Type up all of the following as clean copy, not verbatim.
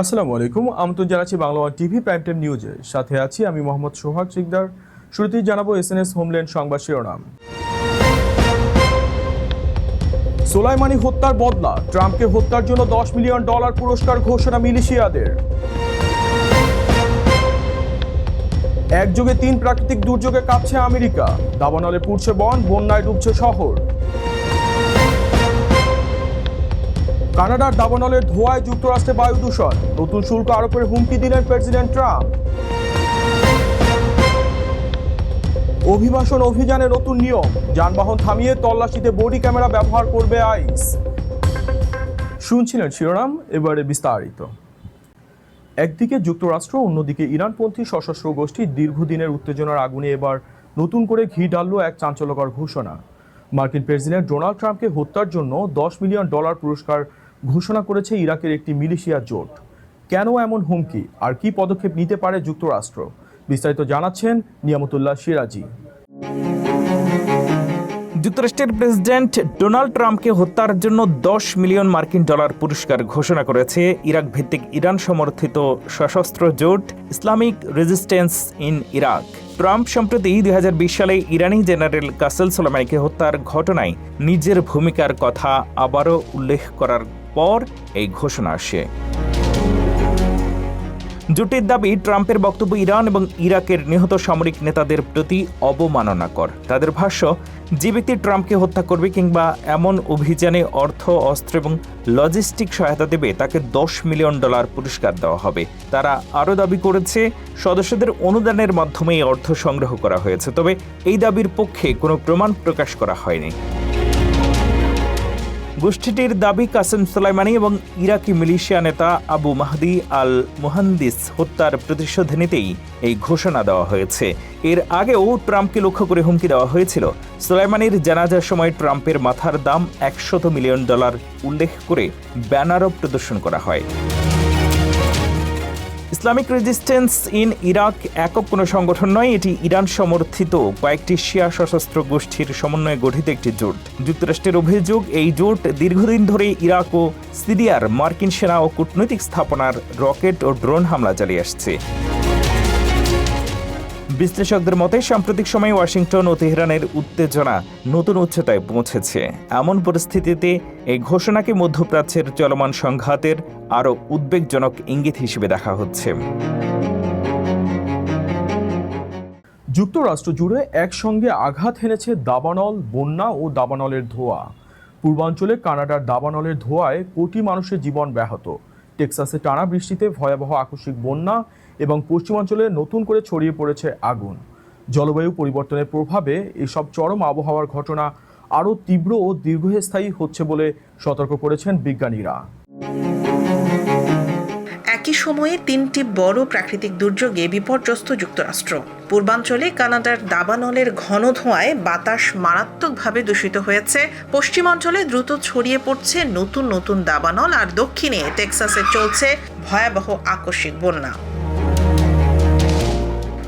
আসসালামু আলাইকুম, আমন্ত্রণ জানাচ্ছি Bangla one TV prime time নিউজে। সাথে আছি আমি মোহাম্মদ সোহাগ শিকদার। শুরুতেই জানাবো এসএনএস হোমল্যান্ড সংবাদ শিরোনাম। সোলাইমানি হত্যার বদলা, ট্রাম্পকে হত্যার জন্য $10 মিলিয়ন পুরস্কার ঘোষণা মিলিশিয়াদের। একযোগে 3 প্রাকৃতিক দুর্যোগে কাঁপছে আমেরিকা, দাবানলে পুড়ছে বন, বন্যায় ডুবছে শহর। কানাডার দাবানলের ধোঁয়ায় যুক্তরাষ্ট্রে বায়ু দূষণ, নতুন শুল্ক আরোপের হুমকি দিলেন প্রেসিডেন্ট ট্রাম্প। অভিবাসন অভিযানে নতুন নিয়ম, যানবাহন থামিয়ে তল্লাশিতে বডি ক্যামেরা ব্যবহার করবে আইস। শুনছিলেন শিরোনাম, এবারে বিস্তারিত। একদিকে যুক্তরাষ্ট্র, অন্যদিকে ইরানপন্থী সশস্ত্র গোষ্ঠীর দীর্ঘদিনের উত্তেজনার আগুনে এবার নতুন করে ঘি ঢালল এক চাঞ্চল্যকর ঘোষণা। মার্কিন প্রেসিডেন্ট ডোনাল্ড ট্রাম্পকে হত্যার জন্য $10 মিলিয়ন পুরস্কার ঘোষণা করেছে ইরাকের একটি মিলিশিয়া জোট। কেন এমন হুমকি, আর কি পদক্ষেপ নিতে পারে যুক্তরাষ্ট্র, বিস্তারিত জানাচ্ছেন নিয়ামতুল্লাহ সিরাজি। যুক্তরাষ্ট্রের প্রেসিডেন্ট ডোনাল্ড ট্রাম্পকে হত্যার জন্য $10 মিলিয়ন পুরস্কার ঘোষণা করেছে ইরাক ভিত্তিক ইরান সমর্থিত সশস্ত্র জোট Islamic resistance in Iraq. Trump সম্প্রতি 2020 সালে ইরানি জেনারেল কাসেম সোলাইমানিকে হত্যার ঘটনায় নিজের ভূমিকার কথা আবারও উল্লেখ করার পর এই ঘোষণা আসে। জোটের দাবি, ট্রাম্পের বক্তব্য ইরান এবং ইরাকের নিহত সামরিক নেতাদের প্রতি অবমাননাকর। তাদের ভাষ্য, যে ব্যক্তি ট্রাম্পকে হত্যা করবে কিংবা এমন অভিযানে অর্থ, অস্ত্র এবং লজিস্টিক সহায়তা দেবে তাকে $10 মিলিয়ন পুরস্কার দেওয়া হবে। তারা আরও দাবি করেছে, সদস্যদের অনুদানের মাধ্যমে এই অর্থ সংগ্রহ করা হয়েছে, তবে এই দাবির পক্ষে কোনো প্রমাণ প্রকাশ করা হয়নি। গোষ্ঠীটির দাবি, কাসেম সোলাইমানি এবং ইরাকি মিলিশিয়া নেতা আবু মাহদি আল মুহান্দিস হত্যার প্রতিশোধ নিতেই এই ঘোষণা দেওয়া হয়েছে। এর আগেও ট্রাম্পকে লক্ষ্য করে হুমকি দেওয়া হয়েছিল। সোলাইমানির জানাজার সময় ট্রাম্পের মাথার দাম $100 মিলিয়ন উল্লেখ করে ব্যানারও প্রদর্শন করা হয়। ইসলামিক রেজিস্ট্যান্স ইন ইরাক একক কোনো সংগঠন নয়, এটি ইরান সমর্থিত কয়েকটি শিয়া সশস্ত্র গোষ্ঠীর সমন্বয়ে গঠিত একটি জোট। যুক্তরাষ্ট্রের অভিযোগ, এই জোট দীর্ঘদিন ধরে ইরাক ও সিরিয়ার মার্কিন সেনা ও কূটনৈতিক স্থাপনার রকেট ও ড্রোন হামলা চালিয়ে আসছে। বিশ্লেষকদের মতে, সাম্প্রতিক সময়ে ওয়াশিংটন ও তেহরানের উত্তেজনা নতুন উচ্চতায় পৌঁছেছে। এমন পরিস্থিতিতে এই ঘোষণাকে মধ্যপ্রাচ্যের চলমান সংঘাতের আরও উদ্বেগজনক ইঙ্গিত হিসেবে দেখা হচ্ছে। যুক্তরাষ্ট্র জুড়ে একসঙ্গে আঘাত হেনেছে দাবানল, বন্যা ও দাবানলের ধোঁয়া। পূর্বাঞ্চলে কানাডার দাবানলের ধোঁয়ায় কোটি মানুষের জীবন ব্যাহত। টেক্সাসে টানা বৃষ্টিতে ভয়াবহ আকস্মিক বন্যা এবং পশ্চিমাঞ্চলে নতুন করে ছড়িয়ে পড়েছে আগুন। জলবায়ু পরিবর্তনের প্রভাবে এসব চরম আবহাওয়ার ঘটনা আরও তীব্র ও দীর্ঘস্থায়ী হচ্ছে বলে সতর্ক করেছেন বিজ্ঞানীরা। একই সময়ে 3টি বড় প্রাকৃতিক দুর্যোগে বিপর্যস্ত যুক্তরাষ্ট্র। পূর্বাঞ্চলে কানাডার দাবানলের ঘন ধোঁয়ায় বাতাস মারাত্মকভাবে দূষিত হয়েছে। পশ্চিমাঞ্চলে দ্রুত ছড়িয়ে পড়ছে নতুন নতুন দাবানল, আর দক্ষিণে টেক্সাসে চলছে ভয়াবহ আকস্মিক বন্যা।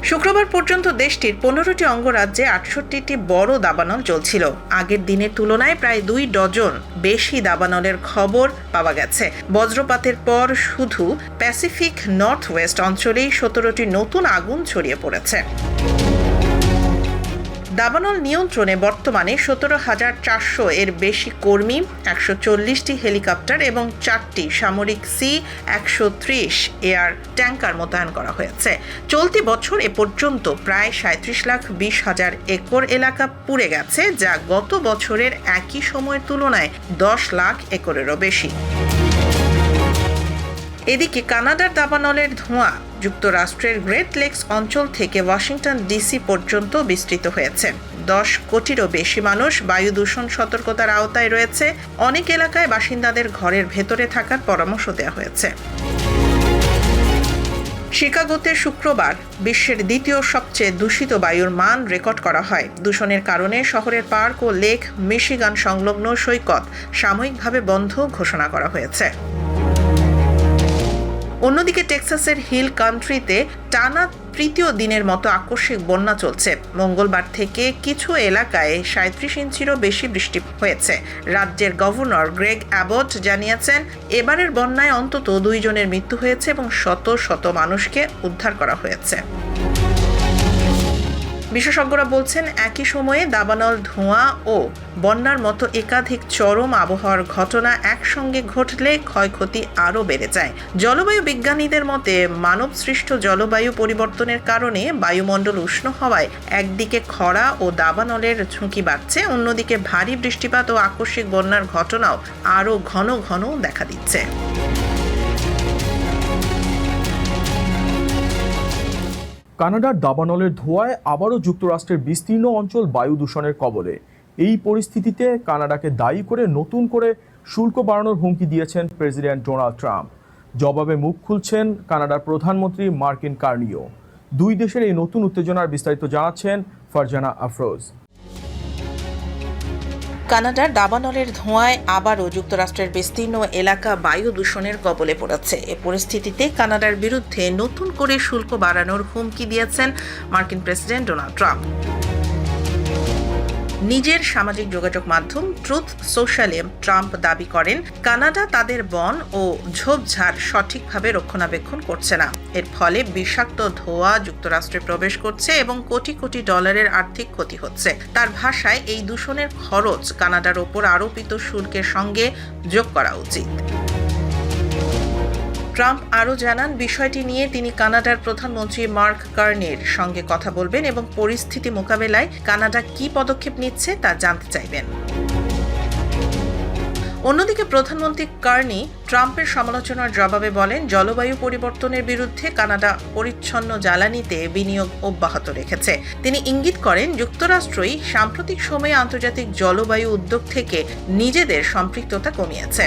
শুক্রবার পর্যন্ত দেশটির 15টি অঙ্গরাজ্যে 68টি বড় দাবানল চলছিল। আগের দিনের তুলনায় প্রায় 2 ডজন বেশি দাবানলের খবর পাওয়া গেছে। বজ্রপাতের পর শুধু প্যাসিফিক নর্থ ওয়েস্ট অঞ্চলেই 17টি নতুন আগুন ছড়িয়ে পড়েছে। দাবানল নিয়ন্ত্রণে বর্তমানে 17,400 এর বেশি কর্মী, 140টি হেলিকপ্টার এবং 4টি সামরিক C-130 এয়ার ট্যাঙ্কার মোতায়েন করা হয়েছে। চলতি বছর এ পর্যন্ত প্রায় 37,20,000 একর এলাকা পুড়ে গেছে, যা গত বছরের একই সময়ের তুলনায় 10 লাখ একরেরও বেশি। এদিকে কানাডার দাবানলের ধোঁয়া যুক্তরাষ্ট্রের গ্রেট লেকস অঞ্চল থেকে ওয়াশিংটন ডিসি পর্যন্ত বিস্তৃত হয়েছে। 10 কোটিরও বেশি মানুষ বায়ু দূষণ সতর্কতার আওতায় রয়েছে। অনেক এলাকায় বাসিন্দাদের ঘরের ভেতরে থাকার পরামর্শ দেওয়া হয়েছে। শিকাগোতে শুক্রবার বিশ্বের দ্বিতীয় সবচেয়ে দূষিত বায়ুর মান রেকর্ড করা হয়। দূষণের কারণে শহরের পার্ক ও লেক মিশিগান সংলগ্ন সৈকত সাময়িকভাবে বন্ধ ঘোষণা করা হয়েছে। অন্যদিকে টেক্সাসের হিল কান্ট্রিতে টানা তৃতীয় দিনের মতো আকস্মিক বন্যা চলছে। মঙ্গলবার থেকে কিছু এলাকায় 37 ইঞ্চিরও বেশি বৃষ্টি হয়েছে। রাজ্যের গভর্নর গ্রেগ অ্যাবট জানিয়েছেন, এবারের বন্যায় অন্তত 2 জনের মৃত্যু হয়েছে এবং শত শত মানুষকে উদ্ধার করা হয়েছে। বিশেষজ্ঞরা বলছেন, একই সময়ে দাবানল, ধোঁয়া ও বন্যার মতো একাধিক চরম আবহাওয়ার ঘটনা একসঙ্গে ঘটলে ক্ষয়ক্ষতি আরও বেড়ে যায়। জলবায়ু বিজ্ঞানীদের মতে মানবসৃষ্ট জলবায়ু পরিবর্তনের কারণে বায়ুমণ্ডল উষ্ণ হওয়ায় একদিকে খরা ও দাবানলের ঝুঁকি বাড়ছে, অন্যদিকে ভারী বৃষ্টিপাত ও আকস্মিক বন্যার ঘটনাও আরও ঘন ঘন দেখা দিচ্ছে। কানাডার দাবানলের ধোঁয়ায় আবারও যুক্তরাষ্ট্রের বিস্তীর্ণ অঞ্চল বায়ু দূষণের কবলে। এই পরিস্থিতিতে কানাডাকে দায়ী করে নতুন করে শুল্ক বাড়ানোর হুমকি দিয়েছেন প্রেসিডেন্ট ডোনাল্ড ট্রাম্প। জবাবে মুখ খুলছেন কানাডার প্রধানমন্ত্রী মার্কিন কার্নিও। দুই দেশের এই নতুন উত্তেজনার বিস্তারিত জানাচ্ছেন ফারজানা আফরোজ। কানাডার দাবানলের ধোঁয়ায় আবারও যুক্তরাষ্ট্রের বিস্তীর্ণ এলাকা বায়ু দূষণের কবলে পড়েছে। এ পরিস্থিতিতে কানাডার বিরুদ্ধে নতুন করে শুল্ক বাড়ানোর হুমকি দিয়েছেন মার্কিন প্রেসিডেন্ট ডোনাল্ড ট্রাম্প। নিজের সামাজিক যোগাযোগ মাধ্যম ট্রুথ সোশ্যালে ট্রাম্প দাবি করেন, কানাডা তাদের বন ও ঝোপঝাড় সঠিকভাবে রক্ষণাবেক্ষণ করছে না। এর ফলে বিষাক্ত ধোঁয়া যুক্তরাষ্ট্রে প্রবেশ করছে এবং কোটি কোটি ডলারের আর্থিক ক্ষতি হচ্ছে। তার ভাষায়, এই দূষণের খরচ কানাডার ওপর আরোপিত শুল্কের সঙ্গে যোগ করা উচিত। ট্রাম্প আরও জানান, বিষয়টি নিয়ে তিনি কানাডার প্রধানমন্ত্রী মার্ক কার্নির সঙ্গে কথা বলবেন এবং পরিস্থিতি মোকাবেলায় কানাডা কী পদক্ষেপ নিচ্ছে তা জানতে চাইবেন। অন্যদিকে প্রধানমন্ত্রী কার্নি ট্রাম্পের সমালোচনার জবাবে বলেন, জলবায়ু পরিবর্তনের বিরুদ্ধে কানাডা পরিচ্ছন্ন জ্বালানিতে বিনিয়োগ অব্যাহত রেখেছে। তিনি ইঙ্গিত করেন, যুক্তরাষ্ট্রই সাম্প্রতিক সময়ে আন্তর্জাতিক জলবায়ু উদ্যোগ থেকে নিজেদের সম্পৃক্ততা কমিয়েছে।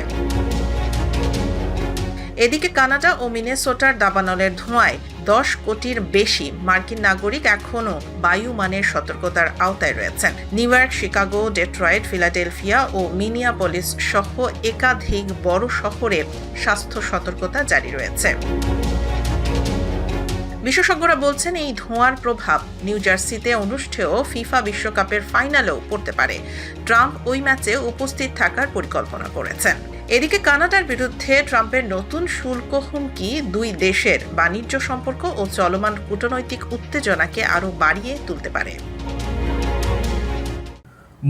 এদিকে কানাডা ও মিনেসোটার দাবানলের ধোঁয়ায় 10 কোটির বেশি মার্কিন নাগরিক এখনও বায়ুমানের সতর্কতার আওতায় রয়েছেন। New York, Chicago, Detroit, Philadelphia ও মিনিয়াপলিস সহ একাধিক বড় শহরে স্বাস্থ্য সতর্কতা জারি রয়েছে। বিশেষজ্ঞরা বলছেন, এই ধোঁয়ার প্রভাব নিউ জার্সিতে অনুষ্ঠেয় ফিফা বিশ্বকাপের ফাইনালেও পড়তে পারে। ট্রাম্প ওই ম্যাচে উপস্থিত থাকার পরিকল্পনা করেছেন। এদিকে কানাডার বিরুদ্ধে ট্রাম্পের নতুন শুল্ক হুমকি দুই দেশের বাণিজ্য সম্পর্ক ও চলমান কূটনৈতিক উত্তেজনাকে আরও বাড়িয়ে তুলতে পারে।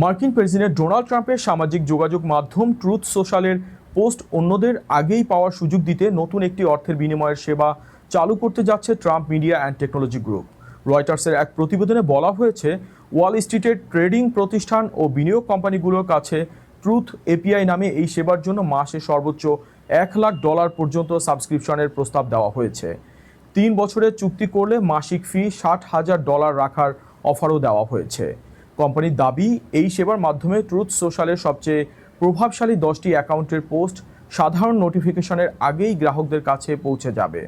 মার্কিন প্রেসিডেন্ট ডোনাল্ড ট্রাম্পের সামাজিক যোগাযোগ মাধ্যম ট্রুথ সোশ্যালের পোস্ট অন্যদের আগেই পাওয়ার সুযোগ দিতে নতুন একটি অর্থের বিনিময়ের সেবা চালু করতে যাচ্ছে Trump media and technology group. রয়টার্সের এক প্রতিবেদনে বলা হয়েছে, ওয়াল স্ট্রিটের ট্রেডিং প্রতিষ্ঠান ও বিনিয়োগ কোম্পানিগুলোর কাছে ট্রুথ এপিআই নামে এই সেবার জন্য মাসে সর্বোচ্চ $1 লাখ পর্যন্ত সাবস্ক্রিপশনের প্রস্তাব দেওয়া হয়েছে। 3 বছরের চুক্তি করলে মাসিক ফি $60,000 রাখার অফারও দেওয়া হয়েছে। কোম্পানির দাবি, এই সেবার মাধ্যমে ট্রুথ সোশ্যালের সবচেয়ে প্রভাবশালী 10টি অ্যাকাউন্টের পোস্ট সাধারণ নোটিফিকেশনের আগেই গ্রাহকদের কাছে পৌঁছে যাবে।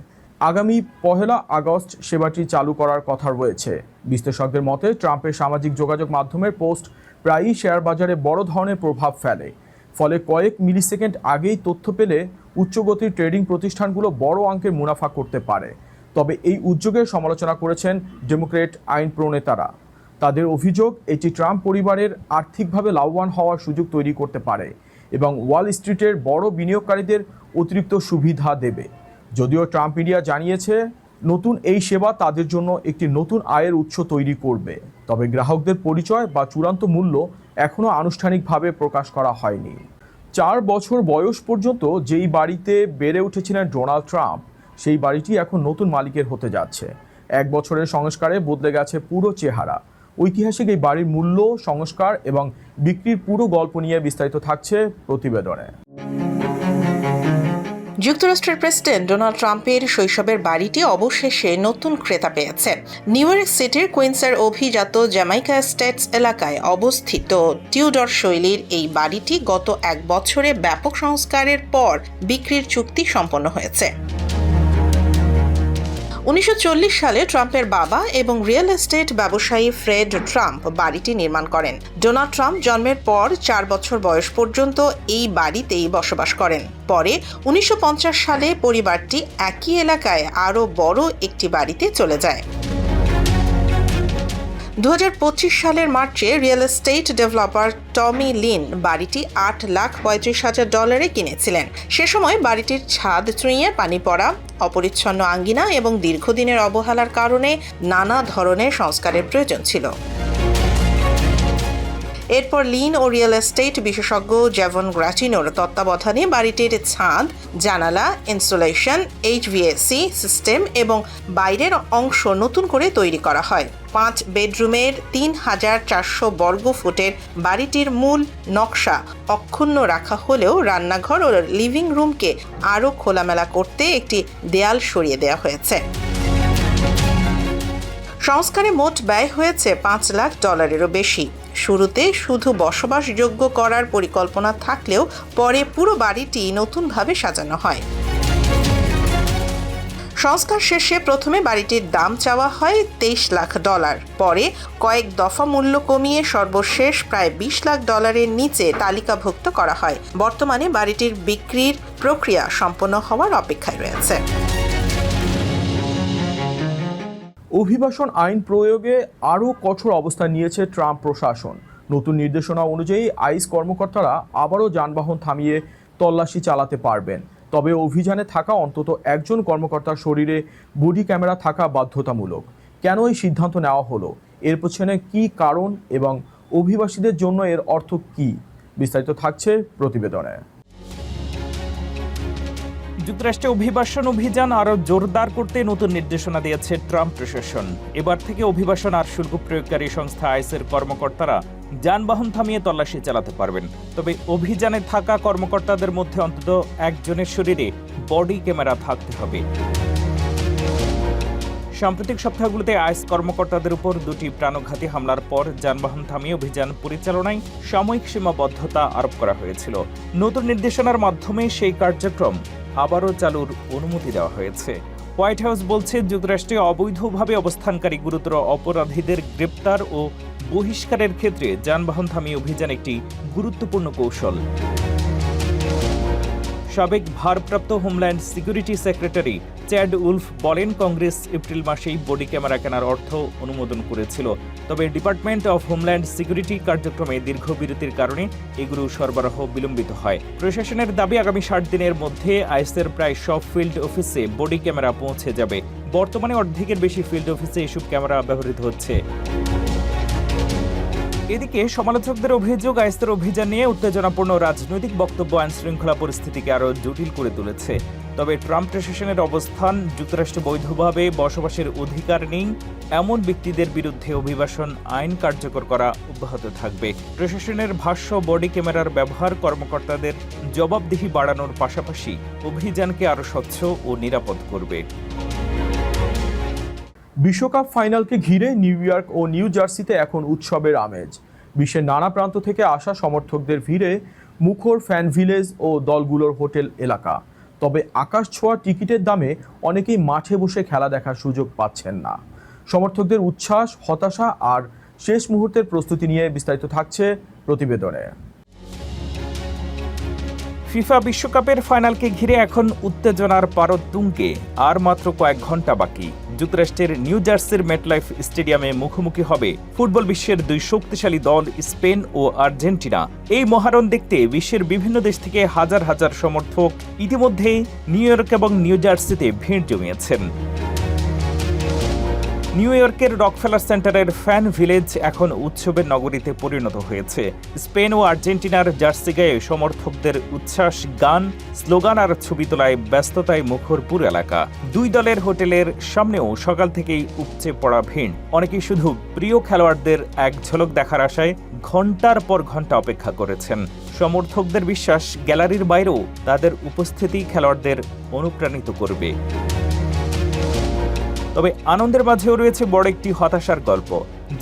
আগামী 1 আগস্ট সেবাটি চালু করার কথা রয়েছে। বিশ্লেষকদের মতে, ট্রাম্পের সামাজিক যোগাযোগ মাধ্যমের পোস্ট প্রায়ই শেয়ার বাজারে বড় ধরনের প্রভাব ফেলে। ফলে কয়েক মিলিসেকেন্ড আগেই তথ্য পেলে উচ্চগতির ট্রেডিং প্রতিষ্ঠানগুলো বড় অঙ্কের মুনাফা করতে পারে। তবে এই উদ্যোগের সমালোচনা করেছেন ডেমোক্রেট আইন প্রণেতারা। তাদের অভিযোগ, এটি ট্রাম্প পরিবারের আর্থিকভাবে লাভবান হওয়ার সুযোগ তৈরি করতে পারে এবং ওয়াল স্ট্রিটের বড় বিনিয়োগকারীদের অতিরিক্ত সুবিধা দেবে। যদিও ট্রাম্প মিডিয়া জানিয়েছে, নতুন এই সেবা তাদের জন্য একটি নতুন আয়ের উৎস তৈরি করবে। তবে গ্রাহকদের পরিচয় বা চূড়ান্ত মূল্য এখনও আনুষ্ঠানিকভাবে প্রকাশ করা হয়নি। 4 বছর বয়স পর্যন্ত যেই বাড়িতে বেড়ে উঠেছিলেন ডোনাল্ড ট্রাম্প, সেই বাড়িটি এখন নতুন মালিকের হতে যাচ্ছে। 1 বছরের সংস্কারে বদলে গেছে পুরো চেহারা। ঐতিহাসিক এই বাড়ির মূল্য, সংস্কার এবং বিক্রির পুরো গল্প নিয়ে বিস্তারিত থাকছে প্রতিবেদনে। যুক্তরাষ্ট্রের প্রেসিডেন্ট ডোনাল্ড ট্রাম্পের শৈশবের বাড়িটি অবশেষে নতুন ক্রেতা পেয়েছে। নিউ ইয়র্ক সিটির কুইন্সের অভিজাত জ্যামাইকা এস্টেটস এলাকায় অবস্থিত টিউডর শৈলীর এই বাড়িটি গত 1 বছরে ব্যাপক সংস্কারের পর বিক্রির চুক্তি সম্পন্ন হয়েছে। 1940 সালে ট্রাম্পের বাবা এবং রিয়েল এস্টেট ব্যবসায়ী ফ্রেড ট্রাম্প বাড়িটি নির্মাণ করেন। ডোনাল্ড ট্রাম্প জন্মের পর 4 বছর বয়স পর্যন্ত এই বাড়িতেই বসবাস করেন। পরে 1950 সালে পরিবারটি একই এলাকায় আরও বড় একটি বাড়িতে চলে যায়। 2025 সালের মার্চে রিয়েল এস্টেট ডেভেলপার টমি লিন বাড়িটি $8,35,000 কিনেছিলেন। সে সময় বাড়িটির ছাদ চুঁইয়ে পানি পড়া, অপরিচ্ছন্ন আঙ্গিনা এবং দীর্ঘদিনের অবহেলার কারণে নানা ধরনের সংস্কারের প্রয়োজন ছিল। এরপর লিন ও রিয়েল এস্টেট বিশেষজ্ঞ জেভন গ্র্যাটিনোর তত্ত্বাবধানে বাড়িটির ছাদ, জানালা, ইনসুলেশন, HVAC সিস্টেম এবং বাইরের অংশ নতুন করে তৈরি করা হয়। 5 বেডরুমের 3,400 বর্গ ফুটের বাড়িটির মূল নকশা অক্ষুণ্ণ রাখা হলেও রান্নাঘর ও লিভিং রুমকে আরও খোলামেলা করতে একটি দেয়াল সরিয়ে দেওয়া হয়েছে। সংস্কারে মোট ব্যয় হয়েছে $5 লাখ বেশি। শুরুতে শুধু বসবাসযোগ্য করার পরিকল্পনা থাকলেও পরে পুরো বাড়িটি নতুনভাবে সাজানো হয়। সংস্কার শেষে প্রথমে বাড়িটির দাম চাওয়া হয় $23 লাখ, পরে কয়েক দফা মূল্য কমিয়ে সর্বশেষ প্রায় $20 লাখ নিচে তালিকাভুক্ত করা হয়। বর্তমানে বাড়িটির বিক্রির প্রক্রিয়া সম্পন্ন হওয়ার অপেক্ষায় রয়েছে। অভিবাসন আইন প্রয়োগে আরও কঠোর অবস্থান নিয়েছে ট্রাম্প প্রশাসন। নতুন নির্দেশনা অনুযায়ী আইস কর্মকর্তারা আবারও যানবাহন থামিয়ে তল্লাশি চালাতে পারবেন। তবে অভিযানে থাকা অন্তত একজন কর্মকর্তার শরীরে বডি ক্যামেরা থাকা বাধ্যতামূলক। কেন এই সিদ্ধান্ত নেওয়া হলো, এর পেছনে কী কারণ এবং অভিবাসীদের জন্য এর অর্থ কী, বিস্তারিত থাকছে প্রতিবেদনে। যুক্তরাষ্ট্রে অভিবাসন অভিযান আরও জোরদার করতে নতুন নির্দেশনা দিয়েছে ট্রাম্প প্রশাসন। এবার থেকে অভিবাসন আর শুল্ক প্রয়োগকারী সংস্থা আইসের কর্মকর্তারা যানবাহন থামিয়ে তল্লাশি চালাতে পারবেন। তবে অভিযানে থাকা কর্মকর্তাদের মধ্যে অন্তত একজনের শরীরে বডি ক্যামেরা থাকতে হবে। সাম্প্রতিক সপ্তাহগুলোতে আইস কর্মকর্তাদের উপর 2টি প্রাণঘাতী হামলার পর যানবাহন থামিয়ে অভিযান পরিচালনায় সাময়িক সীমাবদ্ধতা আরোপ করা হয়েছিল। নতুন নির্দেশনার মাধ্যমে সেই কার্যক্রম আবারও চালুর অনুমতি দেওয়া হয়েছে। হোয়াইট হাউস বলছে, যুক্তরাষ্ট্রে অবৈধভাবে অবস্থানকারী গুরুতর অপরাধীদের গ্রেপ্তার ও বহিষ্কারের ক্ষেত্রে যানবাহন থামিয়ে অভিযান একটি গুরুত্বপূর্ণ কৌশল। সাবেক ভারপ্রাপ্ত homeland security secretary Chad Wolf বলেন, কংগ্রেস এপ্রিল মাসেই বডি ক্যামেরা কেনার অর্থ অনুমোদন করেছিল। তবে ডিপার্টমেন্ট অফ হোমল্যান্ড সিকিউরিটি কার্যক্রমে দীর্ঘ বিরতির কারণে এগুলো সরবরাহ বিলম্বিত হয়। প্রশাসনের দাবি, আগামী 60 দিনের মধ্যে আইসের প্রায় সব ফিল্ড অফিসে বডি ক্যামেরা পৌঁছে যাবে। বর্তমানে অর্ধেকের বেশি ফিল্ড অফিসে এসব ক্যামেরা ব্যবহৃত হচ্ছে। এদিকে সমালোচকদের অভিযোগ, আইসের অভিযান নিয়ে উত্তেজনাপূর্ণ রাজনৈতিক বক্তব্য আইন শৃঙ্খলা পরিস্থিতিকে আরও জটিল করে তুলেছে। তবে ট্রাম্প প্রশাসনের অবস্থান, যুক্তরাষ্ট্রে বৈধভাবে বসবাসের অধিকার নেই এমন ব্যক্তিদের বিরুদ্ধে অভিবাসন আইন কার্যকর করা অব্যাহত থাকবে। প্রশাসনের ভাষ্য, বডি ক্যামেরার ব্যবহার কর্মকর্তাদের জবাবদিহি বাড়ানোর পাশাপাশি অভিযানকে আরও স্বচ্ছ ও নিরাপদ করবে। বিশ্বকাপ ফাইনালকে ঘিরে নিউ ইয়র্ক ও নিউ জার্সিতে এখন উৎসবের আমেজ। বিশ্বের নানা প্রান্ত থেকে আসা সমর্থকদের ভিড়ে মুখর ফ্যান ভিলেজ ও দলগুলোর হোটেল এলাকা। তবে আকাশ ছোঁয়া টিকিটের দামে অনেকেই মাঠে বসে খেলা দেখার সুযোগ পাচ্ছেন না। সমর্থকদের উচ্ছ্বাস, হতাশা আর শেষ মুহূর্তের প্রস্তুতি নিয়ে বিস্তারিত থাকছে প্রতিবেদনে। ফিফা বিশ্বকাপের ফাইনালকে ঘিরে এখন উত্তেজনার পারদ তুঙ্গে। আর মাত্র কয়েক ঘন্টা বাকি। যুক্তরাষ্ট্রের নিউ জার্সির মেটলাইফ স্টেডিয়ামে মুখোমুখি হবে ফুটবল বিশ্বের 2 শক্তিশালী দল স্পেন ও আর্জেন্টিনা। এই মহারণ দেখতে বিশ্বের বিভিন্ন দেশ থেকে হাজার হাজার সমর্থক ইতিমধ্যেই নিউ ইয়র্ক এবং নিউ জার্সিতে ভিড় জমিয়েছেন। নিউ ইয়র্কের রকফেলার সেন্টারের ফ্যান ভিলেজ এখন উৎসবের নগরীতে পরিণত হয়েছে। স্পেন ও আর্জেন্টিনার জার্সি গায়ে সমর্থকদের উচ্ছ্বাস, গান, স্লোগান আর ছবি তোলায় ব্যস্ততায় মুখর পুরো এলাকা। 2 দলের হোটেলের সামনেও সকাল থেকেই উপচে পড়া ভিড়। অনেকেই শুধু প্রিয় খেলোয়াড়দের এক ঝলক দেখার আশায় ঘন্টার পর ঘন্টা অপেক্ষা করেছেন। সমর্থকদের বিশ্বাস, গ্যালারির বাইরেও তাদের উপস্থিতি খেলোয়াড়দের অনুপ্রাণিত করবে। তবে আনন্দের মাঝেও রয়েছে বড় একটি হতাশার গল্প।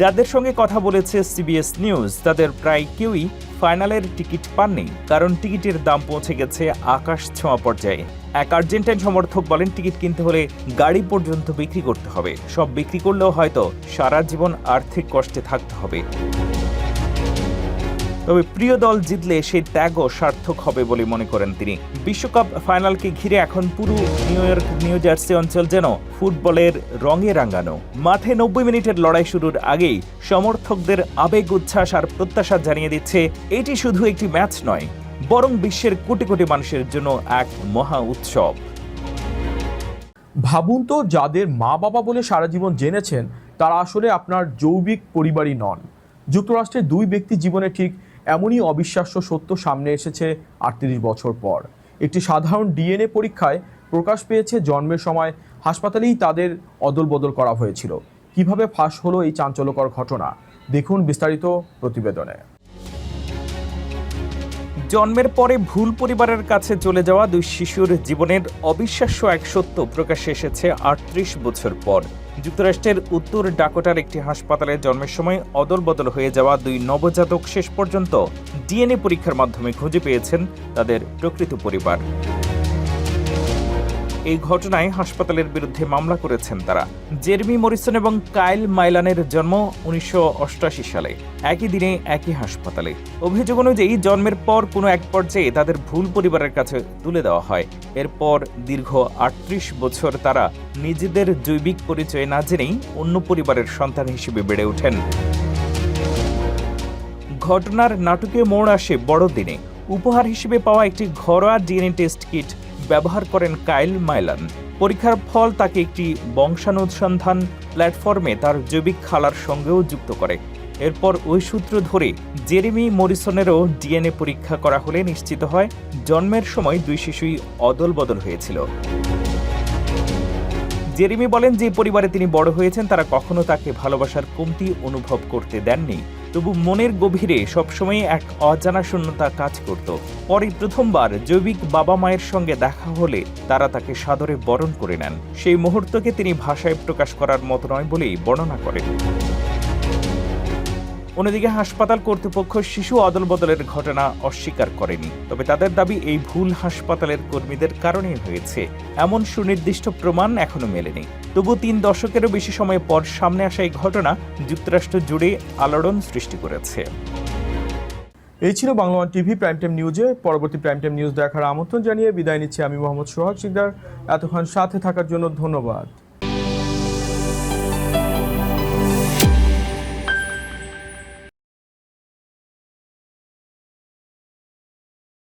যাদের সঙ্গে কথা বলেছে সিবিএস নিউজ, তাদের প্রায় কেউই ফাইনালের টিকিট পাননি, কারণ টিকিটের দাম পৌঁছে গেছে আকাশ ছোঁয়া পর্যায়ে। এক আর্জেন্টাইন সমর্থক বলেন, টিকিট কিনতে হলে গাড়ি পর্যন্ত বিক্রি করতে হবে। সব বিক্রি করলেও হয়তো সারা জীবন আর্থিক কষ্টে থাকতে হবে। তবে প্রিয় দল জিতলে সেই ত্যাগও সার্থক হবে বলে মনে করেন তিনি। বিশ্বকাপ ফাইনালকে ঘিরে এখন পুরো নিউ জার্সি অঞ্চল যেন ফুটবলের রঙে রাঙানো। মাঠে 90 মিনিটের লড়াই শুরুর আগেই সমর্থকদের আবেগ উচ্ছ্বাস আর প্রত্যাশা জানিয়ে দিচ্ছে এটি শুধু একটি ম্যাচ নয়, বরং বিশ্বের কোটি কোটি মানুষের জন্য এক মহা উৎসব। ভাবুন তো, যাদের মা বাবা বলে সারা জীবন জেনেছেন তারা আসলে আপনার জৈবিক পরিবারই নন। যুক্তরাষ্ট্রের দুই ব্যক্তি জীবনে ঠিক এমনই অবিশ্বাস্য সত্য সামনে এসেছে 38 বছর পর। একটি সাধারণ ডিএনএ পরীক্ষায় প্রকাশ পেয়েছে জন্মের সময় হাসপাতালেই তাদের অদল বদল করা হয়েছিল। কিভাবে ফাঁস হলো এই চাঞ্চল্যকর ঘটনা, দেখুন বিস্তারিত প্রতিবেদনে। জন্মের পরে ভুল পরিবারের কাছে চলে যাওয়া দুই শিশুর জীবনের অবিশ্বাস্য এক সত্য প্রকাশ্যে এসেছে 38 বছর পর। যুক্তরাষ্ট্রের উত্তর ডাকোটার একটি হাসপাতালে জন্মের সময় অদল বদল হয়ে যাওয়া দুই নবজাতক শেষ পর্যন্ত ডিএনএ পরীক্ষার মাধ্যমে খুঁজে পেয়েছেন তাদের প্রকৃত পরিবার। এই ঘটনায় হাসপাতালের বিরুদ্ধে মামলা করেছেন তারা। জেরেমি মরিসন এবং কাইল মাইলানের জন্ম 1988 সালে, একই দিনে একই হাসপাতালে। অভিযোগ অনুযায়ী জন্মের পর কোনো এক পর্যায়ে তাদের ভুল পরিবারের কাছে তুলে দেওয়া হয়। এরপর দীর্ঘ 38 বছর তারা নিজেদের জৈবিক পরিচয় না জেনেই অন্য পরিবারের সন্তান হিসেবে বেড়ে ওঠেন। ঘটনার নাটকীয় মোড় আসে বড়দিনে। উপহার হিসেবে পাওয়া একটি ঘরোয়া ডিএনএ টেস্ট কিট ব্যবহার করেন কাইল মাইলান। পরীক্ষার ফল তাকে একটি বংশানুসন্ধান প্ল্যাটফর্মে তার জৈবিক খালার সঙ্গেও যুক্ত করে। এরপর ওই সূত্র ধরে জেরেমি মরিসনেরও ডিএনএ পরীক্ষা করা হলে নিশ্চিত হয় জন্মের সময় দুই শিশুই অদল বদল হয়েছিল। জেরেমি বলেন যে পরিবারে তিনি বড় হয়েছেন তারা কখনো তাকে ভালোবাসার কমতি অনুভব করতে দেননি, তবু মনের গভীরে সবসময় এক অজানা শূন্যতা কাজ করত। পরে প্রথমবার জৈবিক বাবা মায়ের সঙ্গে দেখা হলে তারা তাকে সাদরে বরণ করে নেন। সেই মুহূর্তকে তিনি ভাষায় প্রকাশ করার মতো নয় বলেই বর্ণনা করেন। অন্যদিকে হাসপাতাল কর্তৃপক্ষ শিশু অদল বদলের ঘটনা অস্বীকার করেনি, তবে তাদের দাবি এই ভুল হাসপাতালের কর্মীদের কারণেই হয়েছে। এমন সুনির্দিষ্ট প্রমাণ এখনো মেলেনি। তবু 3 দশকেরও বেশি সময় পর সামনে আসা এই ঘটনা যুক্তরাষ্ট্র জুড়ে আলোড়ন সৃষ্টি করেছে। এই ছিল Bangla one TV prime time নিউজে। পরবর্তী প্রাইম টাইম নিউজ দেখার আমন্ত্রণ জানিয়ে বিদায় নিচ্ছি আমি মোহাম্মদ সোহাগ শিকদার। এতক্ষণ সাথে থাকার জন্য ধন্যবাদ।